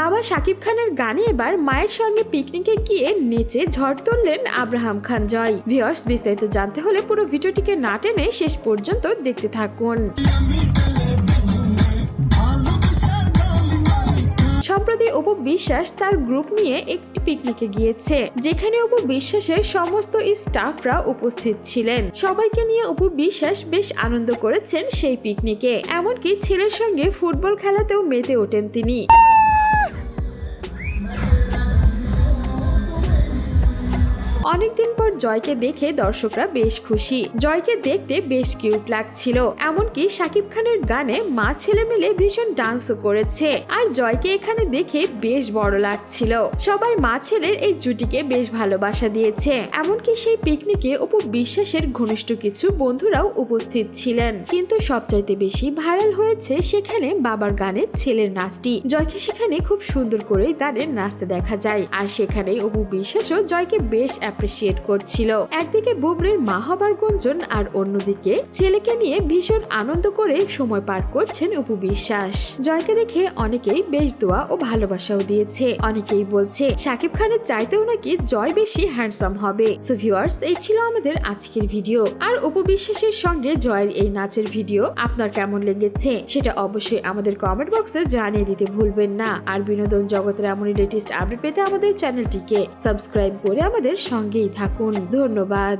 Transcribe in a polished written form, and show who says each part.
Speaker 1: বাবা শাকিব খানের গানে এবার মায়ের সঙ্গে পিকনিকে গিয়ে নেচে ঝড় তুললেন আব্রাহাম খান জয়। ভিউয়ার্স, বিস্তারিত জানতে হলে পুরো ভিডিওটিকে না টেনে শেষ পর্যন্ত দেখতে থাকুন। সম্প্রতি অপু বিশ্বাস তার গ্রুপ নিয়ে একটি পিকনিকে গিয়েছে, যেখানে অপু বিশ্বাসের সমস্ত স্টাফরা উপস্থিত ছিলেন। সবাইকে নিয়ে অপু বিশ্বাস বেশ আনন্দ করেছেন সেই পিকনিকে, এমনকি ছেলের সঙ্গে ফুটবল খেলাতেও মেতে ওঠেন তিনি। অনেকদিন পর জয়কে দেখে দর্শকরা বেশ খুশি। জয়কে দেখতে বেশ কিউট লাগছিল, এমনকি শাকিব খানের গানে মা ছেলে মিলে ভীষণ ডান্সও করেছে। আর জয়কে এখানে দেখে বেশ বড় লাগছিল। সবাই মা ছেলের এই জুটিকে বেশ ভালোবাসা দিয়েছে। এমনকি সেই পিকনিকে অপু বিশ্বাসের ঘনিষ্ঠ কিছু বন্ধুরাও উপস্থিত ছিলেন। কিন্তু সবচাইতে বেশি ভাইরাল হয়েছে সেখানে বাবার গানে ছেলের নাচটি। জয়কে সেখানে খুব সুন্দর করে গানে নাচতে দেখা যায়। আর সেখানে অপু বিশ্বাসও জয়কে বেশ অ্যাপ্রিসিয়েট করছিল। একদিকে বুবলির মা হবার গুঞ্জন, আর অন্যদিকে ছেলেকে নিয়ে ভীষণ আনন্দ করে সময় পার করছেন অপু বিশ্বাস। জয়কে দেখে অনেকেই বেশ দোয়া ও ভালোবাসাও দিয়েছে। অনেকেই বলছে শাকিব খানের চাইতেও নাকি জয় বেশি হ্যান্ডসাম হবে। সো ভিউয়ার্স, এই ছিল আমাদের আজকের ভিডিও। আর অপু বিশ্বাসের সঙ্গে জয়ের এই নাচের ভিডিও আপনার কেমন লেগেছে সেটা অবশ্যই আমাদের কমেন্ট বক্সে জানিয়ে দিতে ভুলবেন না। আর বিনোদন জগতের এমনই লেটেস্ট আপডেট পেতে আমাদের চ্যানেলটিকে সাবস্ক্রাইব করে আমাদের সঙ্গেই থাকুন। ধন্যবাদ।